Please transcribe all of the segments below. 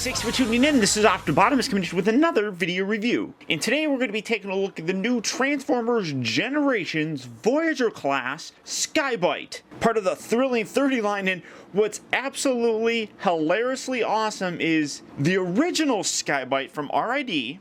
guys, thanks for tuning in. This is OPTIBOTIMUS coming with another video review. And today we're going to be taking a look at the new Transformers Generations Voyager class Sky-Byte, part of the Thrilling 30 line. And what's absolutely hilariously awesome is the original Sky-Byte from RID.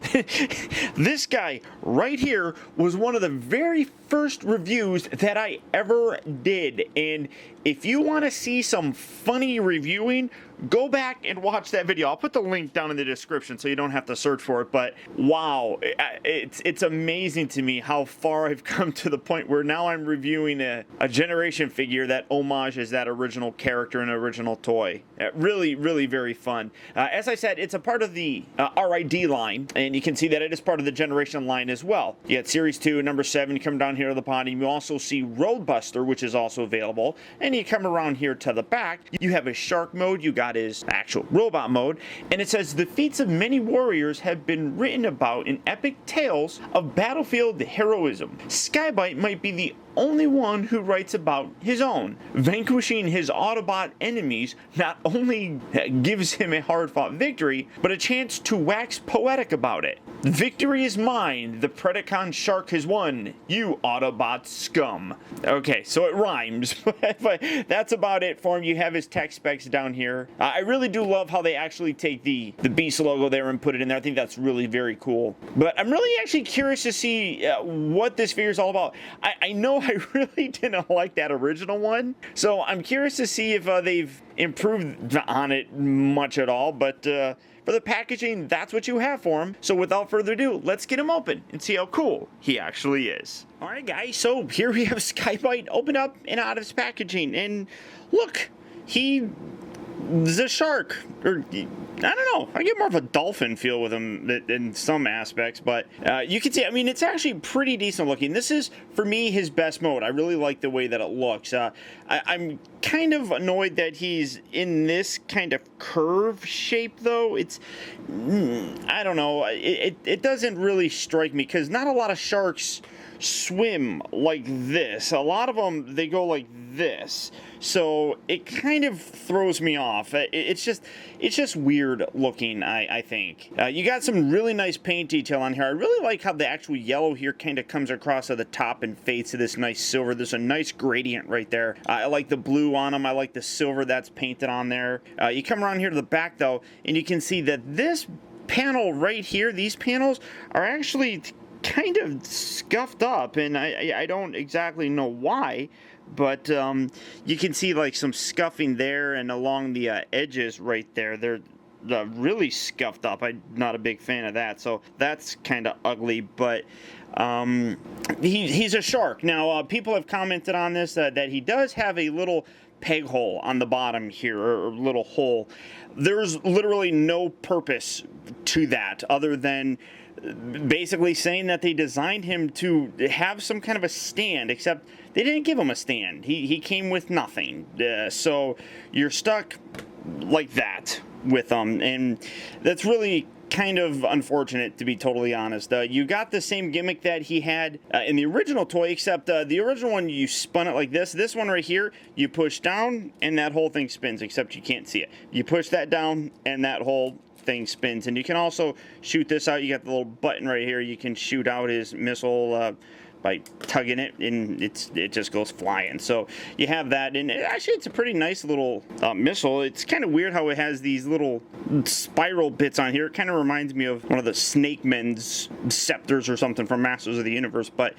This guy right here was one of the very first reviews that I ever did. And if you want to see some funny reviewing, go back and watch that video. I'll put the link down in the description so you don't have to search for it. But wow, it's amazing to me how far I've come to the point where now I'm reviewing a generation figure that homages that original character and original toy. Really, really very fun. As I said, it's a part of the RID line, and you can see that it is part of the generation line as well. You got Series 2, number 7, you come down here to the bottom. You also see Roadbuster, which is also available. And you come around here to the back, you have his shark mode, you got his actual robot mode, and it says the feats of many warriors have been written about in epic tales of battlefield heroism. Sky-Byte might be the only one who writes about his own. Vanquishing his Autobot enemies not only gives him a hard-fought victory, but a chance to wax poetic about it. Victory is mine, the Predacon shark has won, you Autobot scum. Okay, so it rhymes, but that's about it for him. You have his tech specs down here. I really do love how they actually take the Beast logo there and put it in there. I think that's really very cool. But I'm really actually curious to see what this figure is all about. I know I really didn't like that original one, so I'm curious to see if they've improved on it much at all. But for the packaging, that's what you have for him. So without further ado, let's get him open and see how cool he actually is. Alright guys, so here we have Sky-Byte open up and out of his packaging, and look, he's a shark, or I don't know, I get more of a dolphin feel with him in some aspects, but you can see, I mean, it's actually pretty decent looking. This is, for me, his best mode. I really like the way that it looks. I'm kind of annoyed that he's in this kind of curve shape, though. It's, I don't know, it doesn't really strike me, because not a lot of sharks swim like this. A lot of them, they go like this, so it kind of throws me off. It's just weird looking, I think. You got some really nice paint detail on here. I really like how the actual yellow here kind of comes across at the top and fades to this nice silver. There's a nice gradient right there. I like the blue on them. I like the silver that's painted on there. You come around here to the back though, and you can see that this panel right here, these panels are actually kind of scuffed up, and I don't exactly know why, but you can see like some scuffing there and along the edges right there. They're really scuffed up. I'm not a big fan of that, so that's kind of ugly, but he's a shark. Now people have commented on this that he does have a little peg hole on the bottom here, or little hole. There's literally no purpose to that other than basically saying that they designed him to have some kind of a stand, except they didn't give him a stand. He came with nothing, so you're stuck like that with him, and that's really kind of unfortunate, to be totally honest. You got the same gimmick that he had in the original toy, except the original one, you spun it like this. This one right here, you push down and that whole thing spins, except you can't see it. You push that down and that whole thing spins. And you can also shoot this out. You got the little button right here. You can shoot out his missile by tugging it, and it just goes flying. So you have that, and actually it's a pretty nice little missile. It's kind of weird how it has these little spiral bits on here. It kind of reminds me of one of the Snake Men's scepters or something from Masters of the Universe, but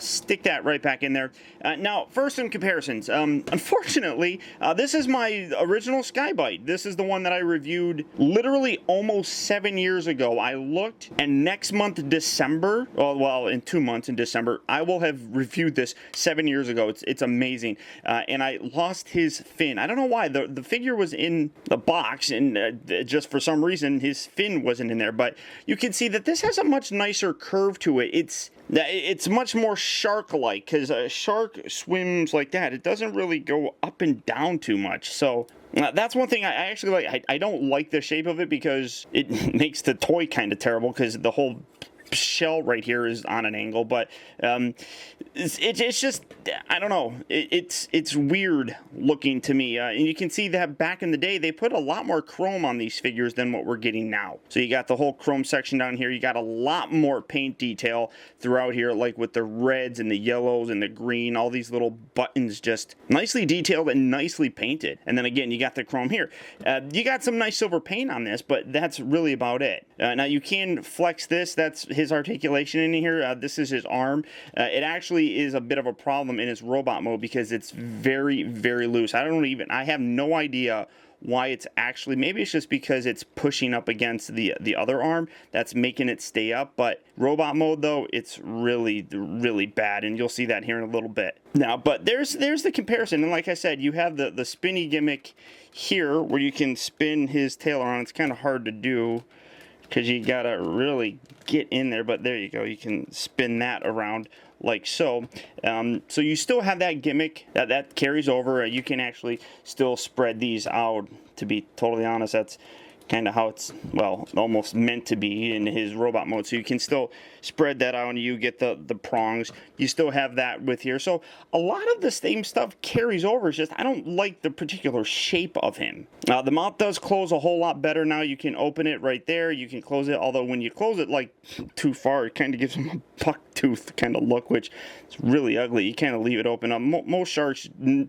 stick that right back in there. Now, first, some comparisons. Unfortunately, this is my original Sky-Byte. This is the one that I reviewed literally almost 7 years ago. I looked, and next month, December, well, in 2 months in December, I will have reviewed this 7 years ago. It's amazing. And I lost his fin. I don't know why. The figure was in the box, and just for some reason, his fin wasn't in there. But you can see that this has a much nicer curve to it. It's much more shark-like, because a shark swims like that. It doesn't really go up and down too much. So that's one thing I actually like. I don't like the shape of it because it makes the toy kind of terrible, because the whole shell right here is on an angle, but it's just, I don't know, it's weird looking to me, and you can see that back in the day they put a lot more chrome on these figures than what we're getting now. So you got the whole chrome section down here, you got a lot more paint detail throughout here, like with the reds and the yellows and the green, all these little buttons just nicely detailed and nicely painted. And then again, you got the chrome here. You got some nice silver paint on this, but that's really about it. Now you can flex this, that's his articulation in here. This is his arm. It actually is a bit of a problem in his robot mode because it's very, very loose. I have no idea why it's actually, maybe it's just because it's pushing up against the other arm that's making it stay up, but robot mode though, it's really, really bad, and you'll see that here in a little bit. Now, but there's the comparison, and like I said, you have the spinny gimmick here where you can spin his tail around. It's kind of hard to do because you gotta really get in there, but there you go, you can spin that around like so. So you still have that gimmick that carries over. You can actually still spread these out. To be totally honest, that's kind of how it's, well, almost meant to be in his robot mode. So you can still spread that out and you get the prongs. You still have that with here. So a lot of the same stuff carries over. It's just I don't like the particular shape of him. The mouth does close a whole lot better now. You can open it right there. You can close it, although when you close it like too far, it kind of gives him a buck tooth kind of look, which is really ugly. You kind of leave it open up. Most sharks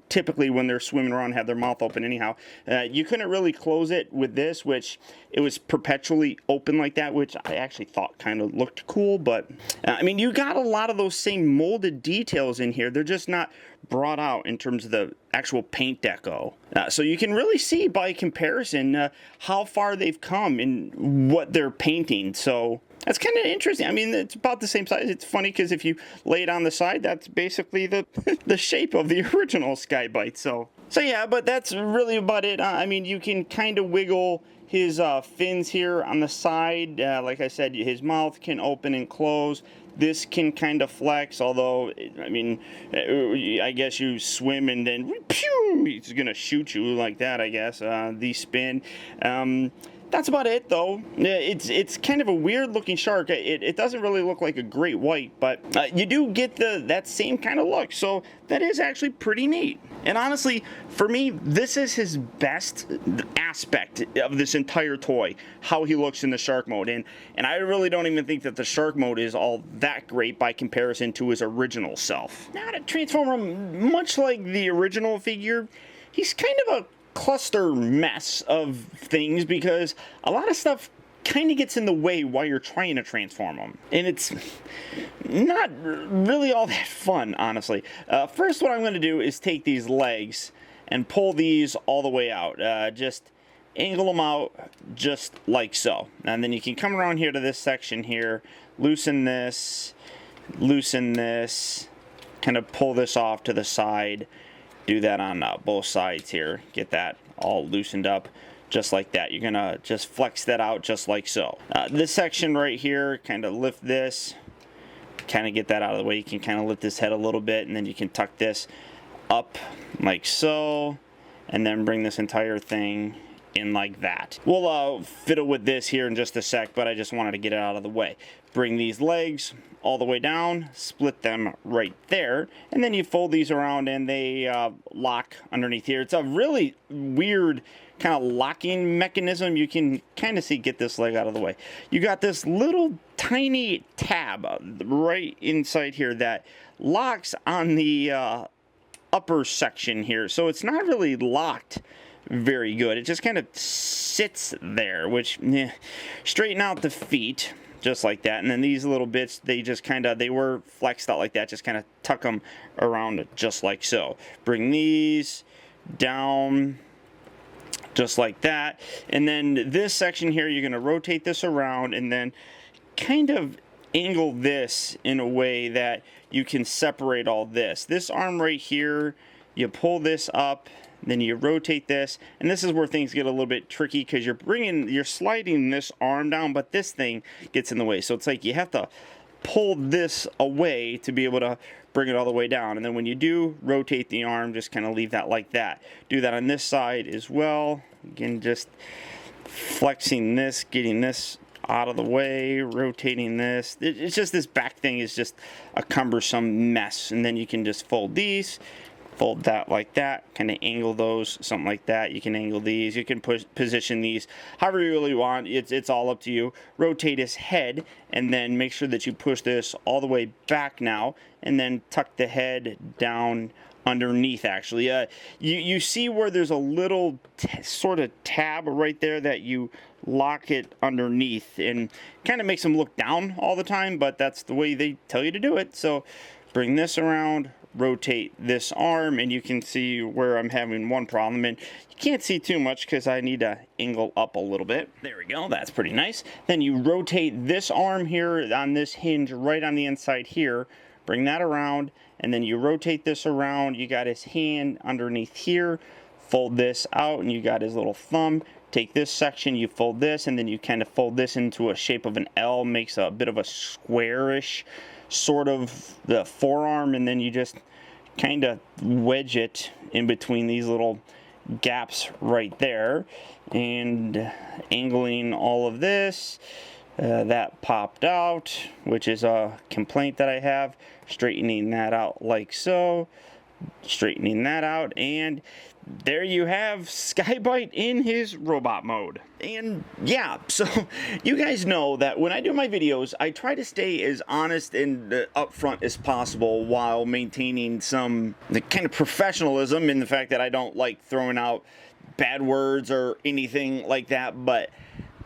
typically when they're swimming around have their mouth open anyhow. You couldn't really close it with this, which it was perpetually open like that, which I actually thought kind of looked cool. But I mean, you got a lot of those same molded details in here. They're just not brought out in terms of the actual paint deco. So you can really see by comparison how far they've come in what they're painting. So that's kind of interesting. I mean, it's about the same size. It's funny because if you lay it on the side, that's basically the the shape of the original Sky-Byte. So yeah, but that's really about it. I mean, you can kind of wiggle his fins here on the side. Like I said, his mouth can open and close. This can kind of flex, although, I mean, I guess you swim and then pew, he's going to shoot you like that, I guess. The spin. That's about it, though. It's kind of a weird looking shark. It doesn't really look like a great white, but you do get that same kind of look, so that is actually pretty neat. And honestly, for me, this is his best aspect of this entire toy, how he looks in the shark mode. And I really don't even think that the shark mode is all that great by comparison to his original self. Now to transform him, much like the original figure, he's kind of a cluster mess of things because a lot of stuff kind of gets in the way while you're trying to transform them, and it's not really all that fun, honestly. First, what I'm going to do is take these legs and pull these all the way out. Just angle them out just like so, and then you can come around here to this section here, loosen this, kind of pull this off to the side. Do that on both sides here. Get that all loosened up just like that. You're gonna just flex that out just like so. This section right here, kind of lift this, kind of get that out of the way. You can kind of lift this head a little bit, and then you can tuck this up like so, and then bring this entire thing in like that. We'll fiddle with this here in just a sec, but I just wanted to get it out of the way. Bring these legs all the way down, split them right there, and then you fold these around and they lock underneath here. It's a really weird kind of locking mechanism. You can kind of see, get this leg out of the way. You got this little tiny tab right inside here that locks on the upper section here, so it's not really locked very good. It just kind of sits there, which straighten out the feet just like that, and then these little bits, they just kind of, they were flexed out like that, just kind of tuck them around just like so. Bring these down just like that, and then this section here, you're going to rotate this around and then kind of angle this in a way that you can separate all this arm right here. You pull this up, then you rotate this, and this is where things get a little bit tricky because you're sliding this arm down, but this thing gets in the way. So it's like you have to pull this away to be able to bring it all the way down. And then when you do rotate the arm, just kind of leave that like that. Do that on this side as well. Again, just flexing this, getting this out of the way, rotating this. It's just this back thing is just a cumbersome mess. And then you can just fold these, fold that like that, kind of angle those, something like that. You can angle these, you can position these however you really want. It's all up to you. Rotate his head, and then make sure that you push this all the way back now, and then tuck the head down underneath. Actually, you see where there's a little sort of tab right there that you lock it underneath, and kind of makes them look down all the time, but that's the way they tell you to do it. So bring this around, rotate this arm, and you can see where I'm having one problem, and you can't see too much because I need to angle up a little bit. There we go, that's pretty nice. Then you rotate this arm here on this hinge right on the inside here, bring that around, and then you rotate this around. You got his hand underneath here, fold this out, and you got his little thumb. Take this section, you fold this, and then you kind of fold this into a shape of an L, makes a bit of a squarish sort of the forearm, and then you just kind of wedge it in between these little gaps right there, and angling all of this. That popped out, which is a complaint that I have. Straightening that out like so, straightening that out, and there you have Sky-Byte in his robot mode. And yeah, so you guys know that when I do my videos, I try to stay as honest and upfront as possible while maintaining some kind of professionalism in the fact that I don't like throwing out bad words or anything like that. But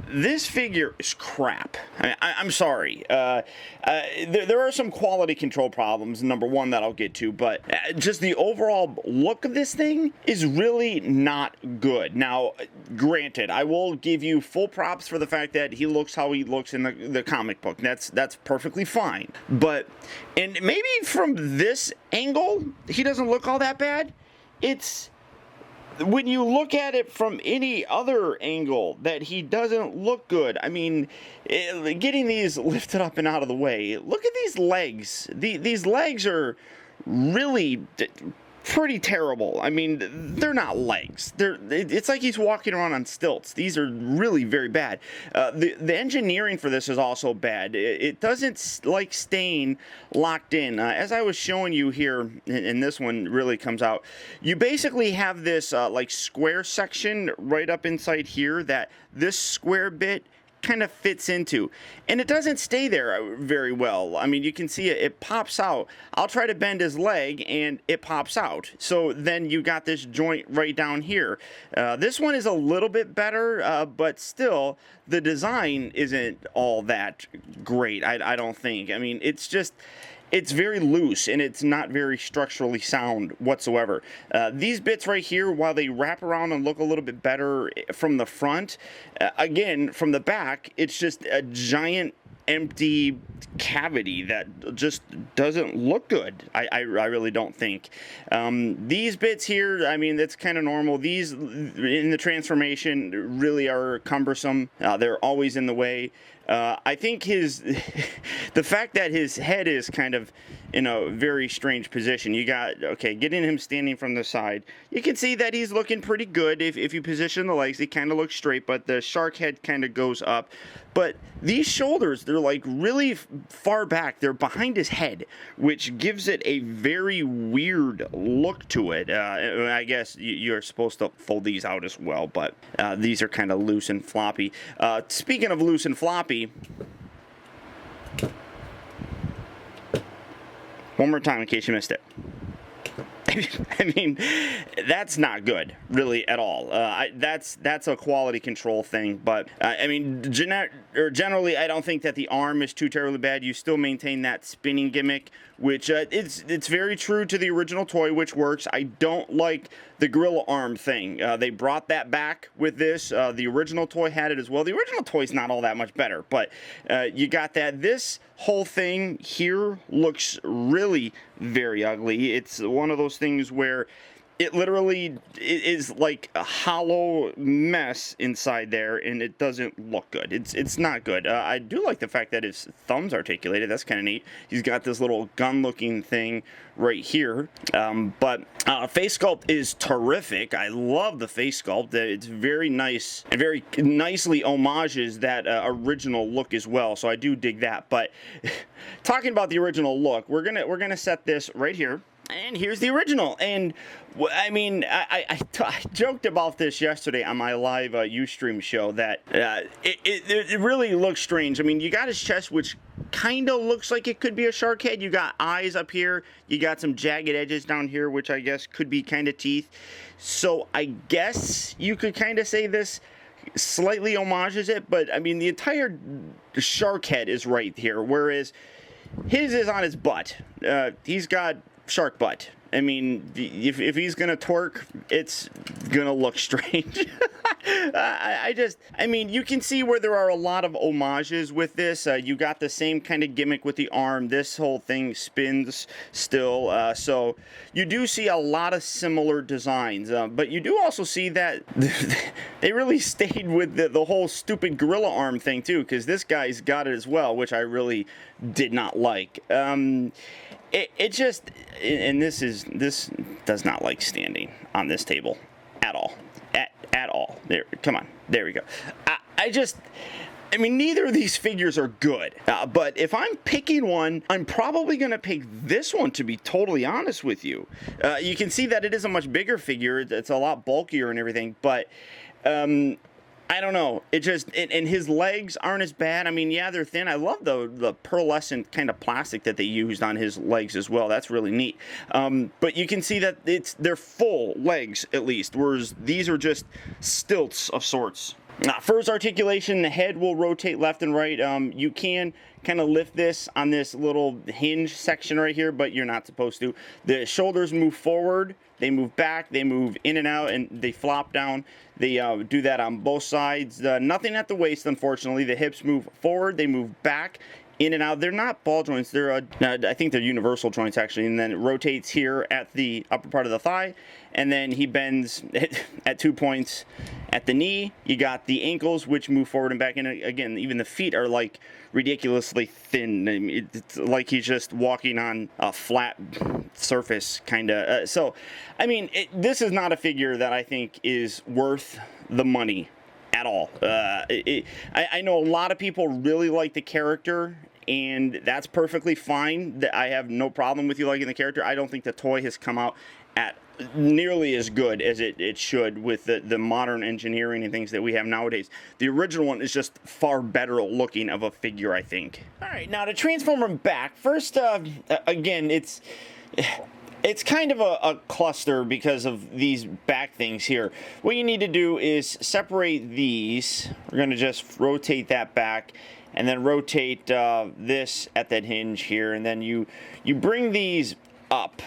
this figure is crap. I'm sorry. There are some quality control problems, number one, that I'll get to, but just the overall look of this thing is really not good. Now, granted, I will give you full props for the fact that he looks how he looks in the comic book. That's perfectly fine. But, and maybe from this angle, he doesn't look all that bad. It's when you look at it from any other angle that he doesn't look good. I mean, getting these lifted up and out of the way. Look at these legs. These legs are really pretty terrible. I mean, they're not legs. It's like he's walking around on stilts. These are really very bad. The engineering for this is also bad. It doesn't like staying locked in. As I was showing you here, and this one really comes out, you basically have this like square section right up inside here that this square bit kind of fits into, and it doesn't stay there very well. I mean, you can see it pops out. I'll try to bend his leg and it pops out. So then you got this joint right down here. This one is a little bit better, but still the design isn't all that great, I don't think. I mean, it's very loose, and it's not very structurally sound whatsoever. These bits right here, while they wrap around and look a little bit better from the front, again, from the back, it's just a giant empty cavity that just doesn't look good. I really don't think. These bits here, I mean, that's kind of normal. These in the transformation really are cumbersome. They're always in the way. I think the fact that his head is kind of in a very strange position. You got, okay, getting him standing from the side. You can see that he's looking pretty good. If you position the legs, he kind of looks straight, but the shark head kind of goes up. But these shoulders, they're like really far back. They're behind his head, which gives it a very weird look to it. I guess you're supposed to fold these out as well, but these are kind of loose and floppy. Speaking of loose and floppy, one more time in case you missed it. I mean, that's not good, really, at all. That's a quality control thing, but I mean, generally, I don't think that the arm is too terribly bad. You still maintain that spinning gimmick, which it's very true to the original toy, which works. I don't like the gorilla arm thing. They brought that back with this. The original toy had it as well. The original toy's not all that much better, but you got that. This whole thing here looks really very ugly. It's one of those things where it literally is like a hollow mess inside there, and it doesn't look good. It's not good. I do like the fact that his thumb's articulated. That's kind of neat. He's got this little gun-looking thing right here. But face sculpt is terrific. I love the face sculpt. It's very nice and very nicely homages that original look as well. So I do dig that. But talking about the original look, we're gonna set this right here. And here's the original. And I mean, I joked about this yesterday on my live Ustream show that it really looks strange. I mean, you got his chest, which kind of looks like it could be a shark head. You got eyes up here. You got some jagged edges down here, which I guess could be kind of teeth. So I guess you could kind of say this slightly homages it. But I mean, the entire shark head is right here, whereas his is on his butt. He's got shark butt. I mean, if he's gonna twerk, it's gonna look strange. I mean, you can see where there are a lot of homages with this. You got the same kind of gimmick with the arm. This whole thing spins still, so you do see a lot of similar designs. But you do also see that they really stayed with the whole stupid gorilla arm thing too, because this guy's got it as well, which I really did not like. It just, and this does not like standing on this table at all, at all. There, come on, there we go. I mean, neither of these figures are good, but if I'm picking one, I'm probably going to pick this one, to be totally honest with you. You can see that it is a much bigger figure. It's a lot bulkier and everything, but I don't know. It just, and his legs aren't as bad. I mean, yeah, they're thin. I love the pearlescent kind of plastic that they used on his legs as well. That's really neat. But you can see that they're full legs, at least, whereas these are just stilts of sorts. For his articulation, the head will rotate left and right. You can kind of lift this on this little hinge section right here, but you're not supposed to. The shoulders move forward, they move back, they move in and out, and they flop down. They do that on both sides. Nothing at the waist, unfortunately. The hips move forward, they move back, in and out. They're not ball joints. They're I think they're universal joints actually. And then it rotates here at the upper part of the thigh, and then he bends at 2 points at the knee. You got the ankles, which move forward and back. And again, even the feet are like ridiculously thin. I mean, it's like he's just walking on a flat surface, kind of. So, I mean, this is not a figure that I think is worth the money at all. I know a lot of people really like the character, and that's perfectly fine. I have no problem with you liking the character. I don't think the toy has come out at nearly as good as it should with the modern engineering and things that we have nowadays. The original one is just far better looking of a figure, I think. All right, now to transform him back, first, again, it's kind of a cluster because of these back things here. What you need to do is separate these. We're going to just rotate that back, and then rotate this at that hinge here, and then you bring these up,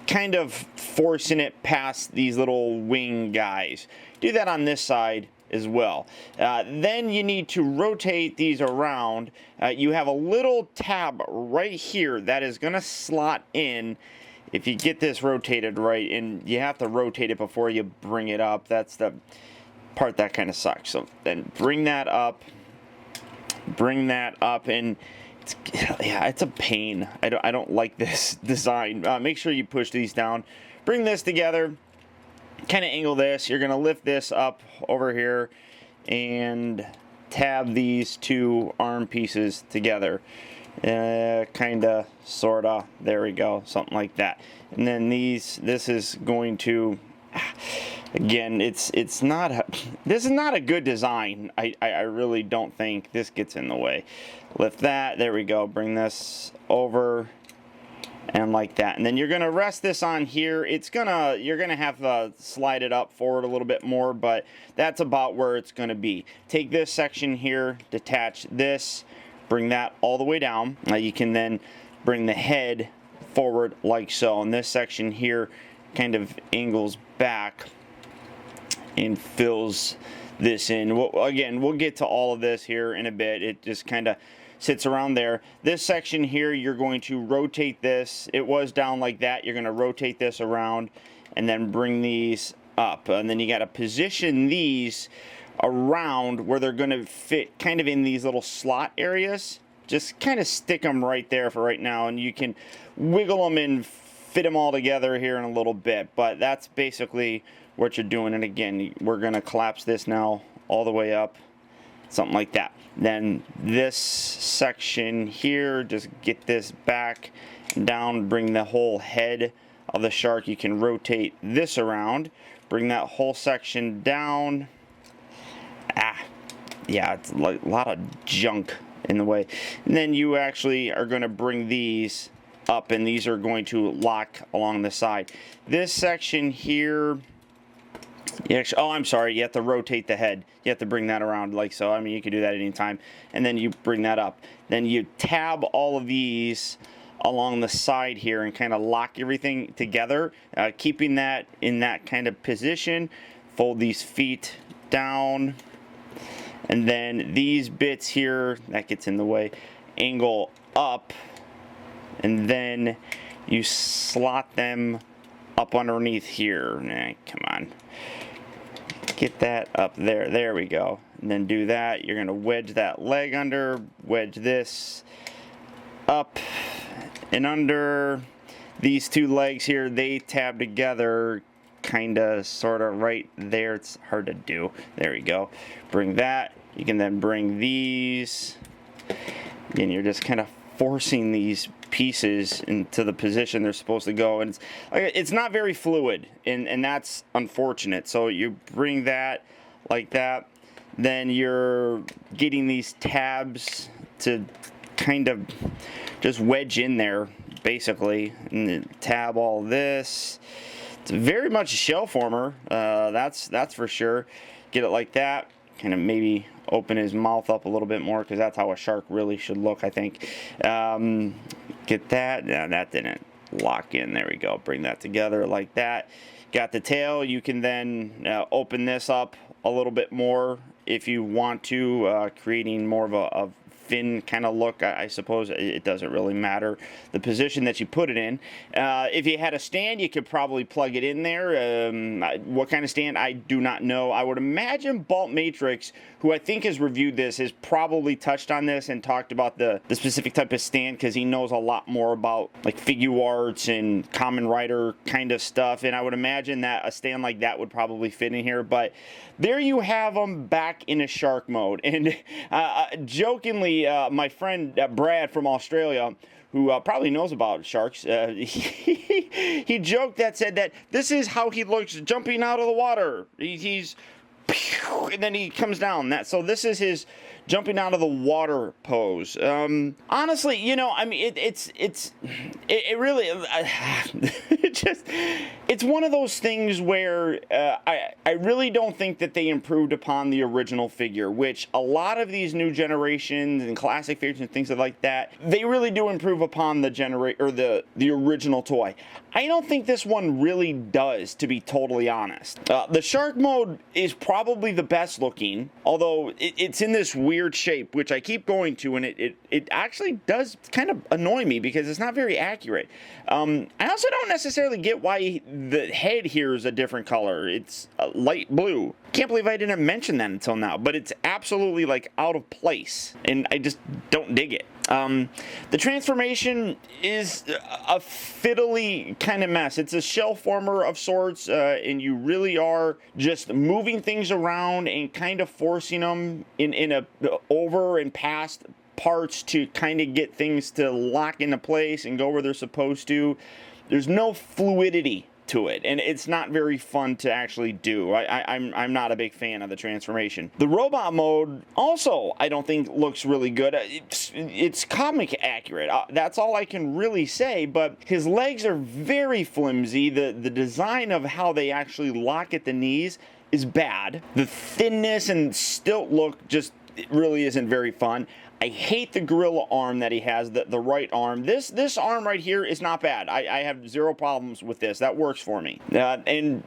kind of forcing it past these little wing guys. Do that on this side as well. Then you need to rotate these around. You have a little tab right here that is going to slot in if you get this rotated right, and you have to rotate it before you bring it up. That's the part that kind of sucks. So then bring that up, and it's a pain. I don't like this design. Make sure you push these down. Bring this together, kind of angle this. You're gonna lift this up over here and tab these two arm pieces together. Kinda, sorta, there we go, something like that. And then this is going to, again, this is not a good design. I really don't think this gets in the way. Lift that, there we go, bring this over and like that, and then you're gonna rest this on here. You're gonna have to slide it up forward a little bit more, but that's about where it's gonna be. Take this section here, detach this, bring that all the way down. Now you can then bring the head forward like so, and this section here kind of angles back and fills this in. Again, we'll get to all of this here in a bit. It just kind of sits around there. This section here, you're going to rotate this. It was down like that. You're going to rotate this around, and then bring these up. And then you got to position these around where they're going to fit kind of in these little slot areas. Just kind of stick them right there for right now, and you can wiggle them and fit them all together here in a little bit. But that's basically what you're doing. And again, we're going to collapse this now all the way up, something like that. Then this section here, just get this back and down, bring the whole head of the shark. You can rotate this around, bring that whole section down. Yeah, it's like a lot of junk in the way. And then you actually are going to bring these up, and these are going to lock along the side. This section here, oh, I'm sorry, you have to rotate the head. You have to bring that around like so. I mean, you can do that anytime. And then you bring that up. Then you tab all of these along the side here and kind of lock everything together, keeping that in that kind of position. Fold these feet down. And then these bits here, that gets in the way, angle up, and then you slot them up underneath here. Come on. Get that up there. There we go. And then do that. You're going to wedge that leg under, wedge this up and under. These two legs here, they tab together kind of sort of right there. It's hard to do. There we go. Bring that. You can then bring these, and you're just kind of forcing these pieces into the position they're supposed to go, and it's not very fluid, and that's unfortunate. So you bring that like that, then you're getting these tabs to kind of just wedge in there basically, and then tab all this. It's very much a shell former, that's for sure. Get it like that, kind of maybe open his mouth up a little bit more, because that's how a shark really should look, I think. Get that. No, that didn't lock in. There we go. Bring that together like that. Got the tail. You can then open this up a little bit more if you want to, creating more of a fin kind of look. I suppose it doesn't really matter the position that you put it in. If you had a stand, you could probably plug it in there. What kind of stand, I do not know. I would imagine Bolt Matrix, who I think has reviewed this, has probably touched on this and talked about the specific type of stand, because he knows a lot more about like figure arts and Kamen Rider kind of stuff, and I would imagine that a stand like that would probably fit in here. But there you have them back in a shark mode. And jokingly, my friend Brad from Australia, who probably knows about sharks, he joked that said that this is how he looks jumping out of the water. He's and then he comes down. So this is his jumping out of the water pose. Honestly, you know, I mean, it really, it's one of those things where I really don't think that they improved upon the original figure, which a lot of these new generations and classic figures and things like that, they really do improve upon the original toy. I don't think this one really does, to be totally honest. The shark mode is probably the best looking, although it's in this weird shape, which I keep going to, and it actually does kind of annoy me because it's not very accurate. I also don't necessarily get why the head here is a different color. It's light blue. Can't believe I didn't mention that until now, but it's absolutely like out of place, and I just don't dig it. The transformation is a fiddly kind of mess. It's a shell former of sorts, and you really are just moving things around and kind of forcing them in a over and past parts to kind of get things to lock into place and go where they're supposed to. There's no fluidity to it, and it's not very fun to actually do. I'm not a big fan of the transformation. The robot mode also, I don't think looks really good. It's comic accurate. That's all I can really say, but his legs are very flimsy. The design of how they actually lock at the knees is bad. The thinness and stilt look just really isn't very fun. I hate the gorilla arm that he has, the right arm. This arm right here is not bad. I have zero problems with this. That works for me. And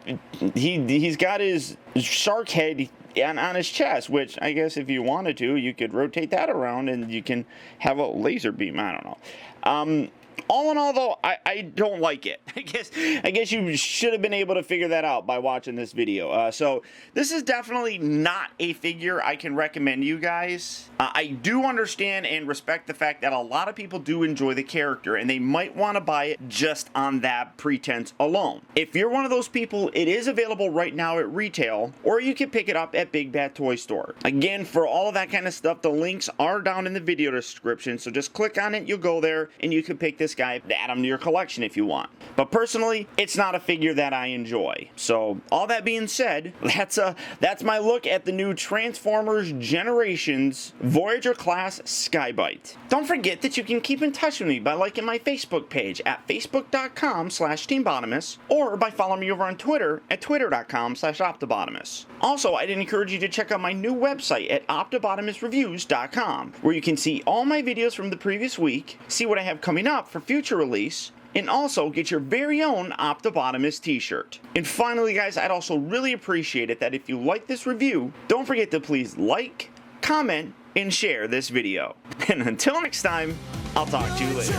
he's got his shark head on his chest, which I guess if you wanted to, you could rotate that around and you can have a laser beam. I don't know. All in all, though, I don't like it. I guess you should have been able to figure that out by watching this video. So this is definitely not a figure I can recommend you guys. I do understand and respect the fact that a lot of people do enjoy the character, and they might want to buy it just on that pretense alone. If you're one of those people, it is available right now at retail, or you can pick it up at Big Bad Toy Store. Again, for all of that kind of stuff, the links are down in the video description, so just click on it, you'll go there, and you can pick this guy, add him to your collection if you want. But personally, it's not a figure that I enjoy. So all that being said, that's my look at the new Transformers Generations Voyager class Sky-Byte. Don't forget that you can keep in touch with me by liking my Facebook page at facebook.com/TeamBotimus, or by following me over on Twitter at twitter.com/OPTIBOTIMUS. Also, I'd encourage you to check out my new website at OPTIBOTIMUSreviews.com, where you can see all my videos from the previous week, see what I have coming up for future release, and also get your very own OPTIBOTIMUS t-shirt. And finally, guys, I'd also really appreciate it that if you like this review, don't forget to please like, comment, and share this video. And until next time, I'll talk to you later.